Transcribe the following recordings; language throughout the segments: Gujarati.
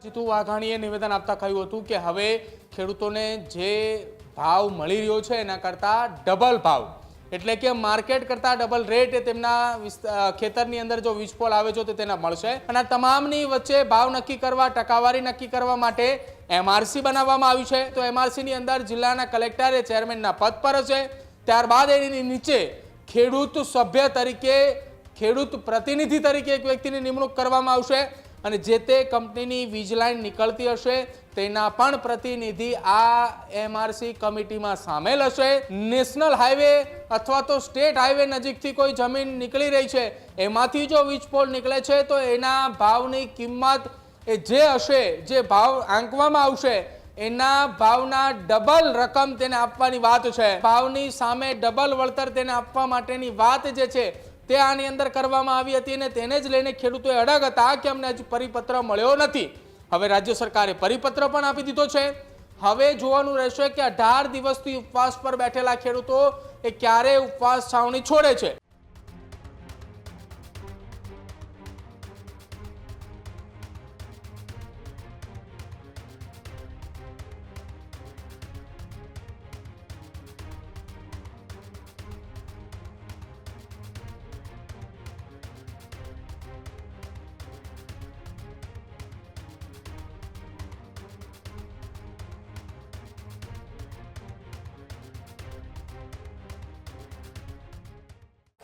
જીતુ વાઘાણીએ નિવેદન આપતા કહ્યું હતું કે હવે ખેડૂતોને જે ભાવ મળી રહ્યો છે એના કરતાં ડબલ ભાવ એટલે કે માર્કેટ કરતાં ડબલ રેટ તેમના ખેતરની અંદર જો વીજપોલ આવે છે તો તેના મળશે અને તમામની વચ્ચે ભાવ નક્કી કરવા ટકાવારી નક્કી કરવા માટે એમઆરસી બનાવવામાં આવ્યું છે। તો એમઆરસીની અંદર જિલ્લાના કલેક્ટરે ચેરમેનના પદ પર હશે, ત્યારબાદ એની નીચે ખેડૂત સભ્ય તરીકે ખેડૂત પ્રતિનિધિ તરીકે એક વ્યક્તિની નિમણૂક કરવામાં આવશે અને જે તે કંપનીની વીજ લાઈન નીકળતી હશે તેના પણ પ્રતિનિધિ આ એમઆરસી કમિટીમાં સામેલ હશે। નેશનલ હાઈવે અથવા તો સ્ટેટ હાઈવે નજીકથી કોઈ જમીન નીકળી રહી છે એમાંથી જો વીજ પોલ નીકળે છે તો એના ભાવની કિંમત એ જે હશે, જે ભાવ આંકવામાં આવશે એના ભાવના ડબલ રકમ તેને આપવાની વાત છે। ભાવની સામે ડબલ વળતર તેને આપવા માટેની વાત જે છે તે આની અંદર કરવામાં આવી હતી અને તેને જ લઈને ખેડૂતોએ અડગ હતા કે અમને હજી પરિપત્ર મળ્યો નથી। હવે રાજ્ય સરકારે પરિપત્ર પણ આપી દીધો છે। હવે જોવાનું રહેશે કે 18 દિવસથી ઉપવાસ પર બેઠેલા ખેડૂતો એ ક્યારે ઉપવાસ છાવણી છોડે છે।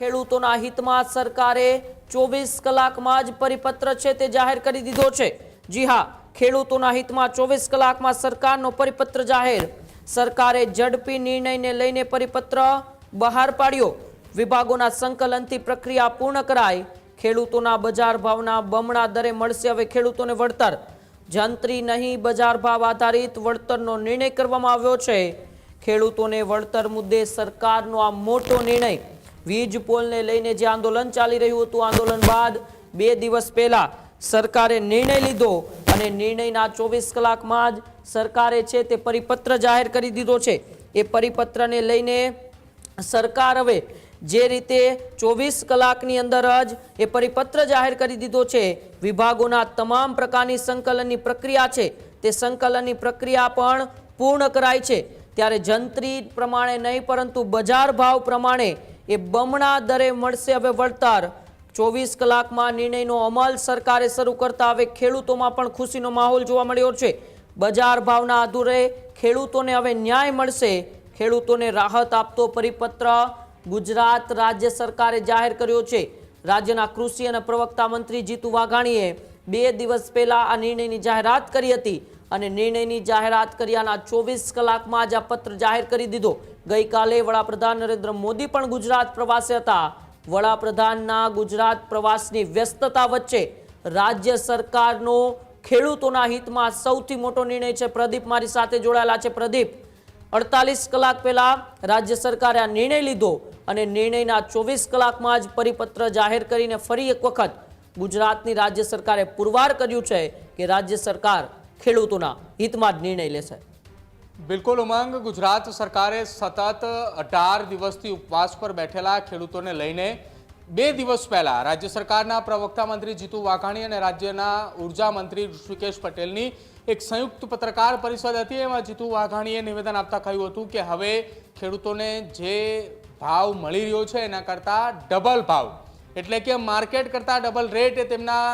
ખેડૂતોના હિતમાં સરકારે 24 કલાકમાં જ પરિપત્ર છે તે જાહેર કરી દીધો છે। જી હા, ખેડૂતોના હિતમાં 24 કલાકમાં સરકારનો પરિપત્ર જાહેર। સરકારે ઝડપી નિર્ણયને લઈને પરિપત્ર બહાર પાડ્યો। વિભાગોના સંકલનથી પ્રક્રિયા પૂર્ણ કરાઈ। ખેડૂતોના બજાર ભાવના બમણા દરે મળશે હવે ખેડૂતોને વળતર। જંત્રી નહીં બજાર ભાવ આધારિત વળતરનો નિર્ણય કરવામાં આવ્યો છે। ખેડૂતોને વળતર મુદ્દે સરકારનો આ મોટો નિર્ણય। વીજ પોલને લઈને જે આંદોલન ચાલી રહ્યું હતું, આંદોલન બાદ 2 દિવસ પહેલા સરકારે નિર્ણય લીધો અને નિર્ણયના 24 કલાકમાં જ સરકારે છે તે પરિપત્ર જાહેર કરી દીધો છે। એ પરિપત્રને લઈને સરકાર હવે જે રીતે 24 કલાકની અંદર જ એ પરિપત્ર જાહેર કરી દીધો છે। વિભાગોના તમામ પ્રકારની સંકલનની પ્રક્રિયા છે તે સંકલનની પ્રક્રિયા પણ પૂર્ણ કરાઈ છે। ત્યારે જંત્રી પ્રમાણે નહીં પરંતુ બજાર ભાવ પ્રમાણે એ બમણા દરે મળશે હવે વળતર। 24 કલાકમાં નિર્ણયનો અમલ સરકારે શરૂ કરતા હવે ખેડૂતોમાં પણ ખુશીનો માહોલ જોવા મળ્યો છે। બજાર ભાવના આધારે ખેડૂતોને હવે ન્યાય મળશે। ખેડૂતોને રાહત આપતો પરિપત્ર ગુજરાત રાજ્ય સરકારે જાહેર કર્યો છે। રાજ્યના કૃષિ અને પ્રવક્તા મંત્રી જીતુ વાઘાણીએ 2 દિવસ પહેલા આ નિર્ણયની જાહેરાત કરી હતી અને નિર્ણયની જાહેરાત કર્યાના 24 કલાકમાં જ આ પત્ર જાહેર કરી દીધો। ગઈકાલે વડાપ્રધાન નરેન્દ્ર મોદી પણ ગુજરાત પ્રવાસે હતા। વડાપ્રધાનના ગુજરાત પ્રવાસની વ્યસ્તતા વચ્ચે રાજ્ય સરકારનો ખેડૂતોના હિતમાં સૌથી મોટો નિર્ણય છે। પ્રદીપ મારી સાથે જોડાયેલા છે। પ્રદીપ, 48 કલાક પહેલા રાજ્ય સરકારે આ નિર્ણય લીધો અને નિર્ણયના 24 કલાકમાં જ પરિપત્ર જાહેર કરીને ફરી એક વખત ગુજરાતની રાજ્ય સરકારે પુરવાર કર્યું છે કે રાજ્ય સરકાર ખેડૂતોના હિતમાં જ નિર્ણય લેશે। બિલકુલ ઉમંગ, ગુજરાત સરકારે સતત 18 દિવસથી ઉપવાસ પર બેઠેલા ખેડૂતોને લઈને 2 દિવસ પહેલા રાજ્ય સરકારના પ્રવક્તા મંત્રી જીતુ વાઘાણી અને રાજ્યના ઉર્જા મંત્રી ઋષિકેશ પટેલની એક સંયુક્ત પત્રકાર પરિષદ હતી। એમાં જીતુ વાઘાણીએ નિવેદન આપતા કહ્યું હતું કે હવે ખેડૂતોને જે ભાવ મળી રહ્યો છે એના કરતાં ડબલ ભાવ એટલે કે માર્કેટ કરતાં ડબલ રેટ તેમના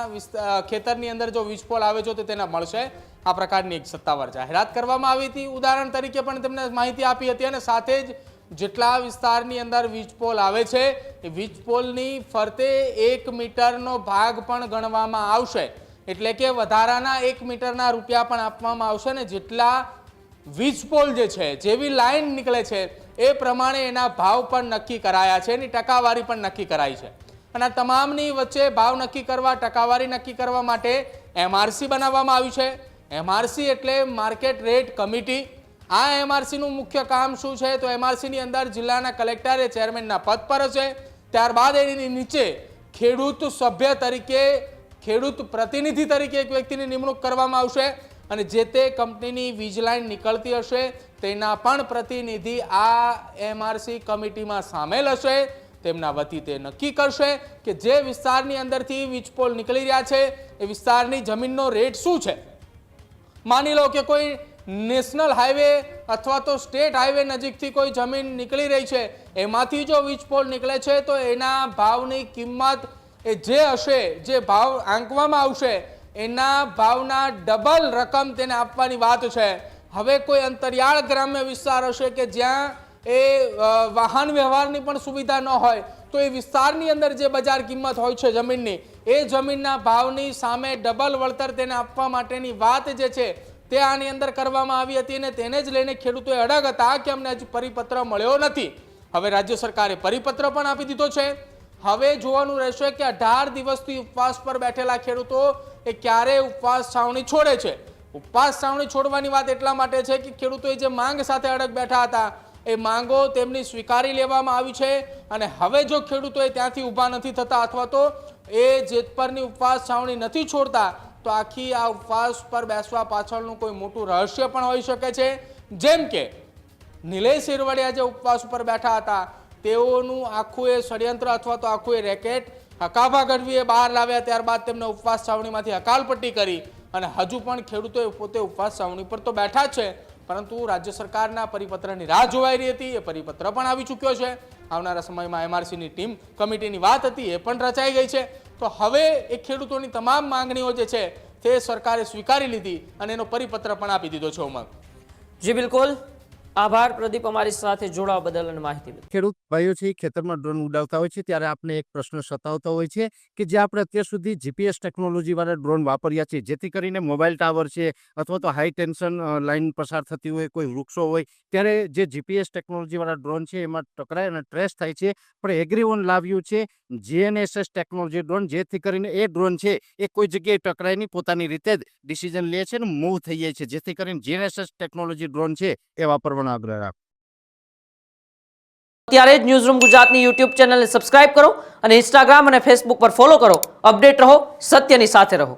ખેતરની અંદર જો વીજપોલ આવે છે તો તેના મળશે। આ પ્રકારની એક સત્તાવાર જાહેરાત કરવામાં આવી હતી। ઉદાહરણ તરીકે પણ તેમને માહિતી આપી હતી અને સાથે જ જેટલા વિસ્તારની અંદર વીજપોલ આવે છે એ વીજપોલની ફરતે 1 મીટરનો ભાગ પણ ગણવામાં આવશે એટલે કે વધારાના 1 મીટરના રૂપિયા પણ આપવામાં આવશે ને જેટલા વીજપોલ જે છે, જેવી લાઈન નીકળે છે એ પ્રમાણે એના ભાવ પણ નક્કી કરાયા છે, એની ટકાવારી પણ નક્કી કરાઈ છે અને તમામની વચ્ચે ભાવ નક્કી કરવા ટકાવારી નક્કી કરવા માટે એમઆરસી બનાવવામાં આવ્યું છે। એમઆરસી એટલે માર્કેટ રેટ કમિટી। આ એમઆરસીનું મુખ્ય કામ શું છે તો એમઆરસીની અંદર જિલ્લાના કલેક્ટરે ચેરમેનના પદ પર હશે, ત્યારબાદ એની નીચે ખેડૂત સભ્ય તરીકે ખેડૂત પ્રતિનિધિ તરીકે એક વ્યક્તિની નિમણૂક કરવામાં આવશે અને જે તે કંપનીની વીજ લાઈન નીકળતી હશે તેના પણ પ્રતિનિધિ આ એમઆરસી કમિટીમાં સામેલ હશે। તેમના વતી તે નક્કી કરશે કે જે વિસ્તારની અંદરથી વીજપોલ નીકળી રહ્યા છે એ વિસ્તારની જમીનનો રેટ શું છે, માની લો કે કોઈ નેશનલ હાઈવે અથવા તો સ્ટેટ હાઈવે નજીકથી કોઈ જમીન નીકળી રહી છે, એમાંથી જો વીજ પોલ નીકળે છે તો એના ભાવની કિંમત એ જે હશે, જે ભાવ આંકવામાં આવશે એના ભાવના ડબલ રકમ તેને આપવાની વાત છે. હવે કોઈ અંતરિયાળ ગ્રામ્ય વિસ્તાર હશે કે જ્યાં એ વાહન વ્યવહારની પણ સુવિધા ન હોય, તો એ વિસ્તારની અંદર જે બજાર કિંમત હોય છે જમીનની, એ જમીનના ભાવની સામે ડબલ વળતર તેને આપવા માટેની વાત જે છે તે આની અંદર કરવામાં આવી હતી અને તેને જ લઈને ખેડૂતોએ અડગ હતા કે અમને હજી પરિપત્ર મળ્યો નથી. હવે રાજ્ય સરકારે પરિપત્ર પણ આપી દીધો છે. હવે જોવાનું રહેશે કે 18 દિવસથી ઉપવાસ પર બેઠેલા ખેડૂતો એ ક્યારે ઉપવાસ છાવણી છોડે છે. ઉપવાસ છાવણી છોડવાની વાત એટલા માટે છે કે ખેડૂતોએ જે માંગ સાથે અડગ બેઠા હતા એ માંગો તેમની સ્વીકારી લેવામાં આવી છે અને હવે જો ખેડૂતોએ ત્યાંથી ઊભા નથી થતા અથવા તો એ જેતપરની ઉપવાસ છાવણી નથી છોડતા તો આખી આ ઉપવાસ પર બેસવા પાછળનું કોઈ મોટું રહસ્ય પણ હોઈ શકે છે. જેમ કે નિલેશ ઇરવડિયા જે ઉપવાસ ઉપર બેઠા હતા તેઓનું આખું એ ષડયંત્ર અથવા તો આખું એ રેકેટ હકાભા ગઢવીએ બહાર લાવ્યા, ત્યારબાદ તેમને ઉપવાસ છાવણીમાંથી હકાલપટ્ટી કરી અને હજુ પણ ખેડૂતોએ પોતે ઉપવાસ છાવણી પર તો બેઠા જ છે, પરંતુ રાજ્ય સરકારના પરિપત્રની રાહ જોવાઈ રહી હતી. એ પરિપત્ર પણ આવી ચૂક્યો છે. આવનારા સમયમાં એમઆરસીની ટીમ કમિટીની વાત હતી એ પણ રચાઈ ગઈ છે. તો હવે એ ખેડૂતોની તમામ માંગણીઓ જે છે તે સરકારે સ્વીકારી લીધી અને એનો પરિપત્ર પણ આપી દીધો છે. ઉમંગ જી બિલકુલ, આભાર પ્રદીપ અમારી સાથે જોડાવા બદલ અને માહિતી બદલ. ખેડૂત ભાઈઓ છે ખેતરમાં ડ્રોન ઉડાવતા હોય છે ત્યારે આપણે એક પ્રશ્ન સતાવતો હોય છે કે જે આપણે અત્યાર સુધી જીપીએસ ટેકનોલોજી વાળા ડ્રોન વાપર્યા છે, જેથી કરીને મોબાઈલ ટાવર છે અથવા તો હાઈ ટેન્શન લાઈન પસાર થતી હોય, કોઈ વૃક્ષો હોય, ત્યારે જે જીપીએસ ટેકનોલોજી વાળા ડ્રોન છે એમાં ટકરાય અને ટ્રેસ થાય છે. પણ એગ્રીવન લાવ્યું છે જીએનએસએસ ટેકનોલોજી ડ્રોન, જેથી કરીને એ ડ્રોન છે એ કોઈ જગ્યાએ ટકરાય નહીં, પોતાની રીતે જ ડિસિઝન લે છે અને મૂવ થઈ જાય છે, જેથી કરીને જીએનએસએસ ટેકનોલોજી ડ્રોન છે એ વાપરવાનો આગ્રહ રાખો. અત્યારે જ ન્યૂઝરૂમ ગુજરાતની યુટ્યુબ ચેનલને સબસ્ક્રાઇબ કરો અને ઇન્સ્ટાગ્રામ અને ફેસબુક પર ફોલો કરો. અપડેટ રહો, સત્યની સાથે રહો.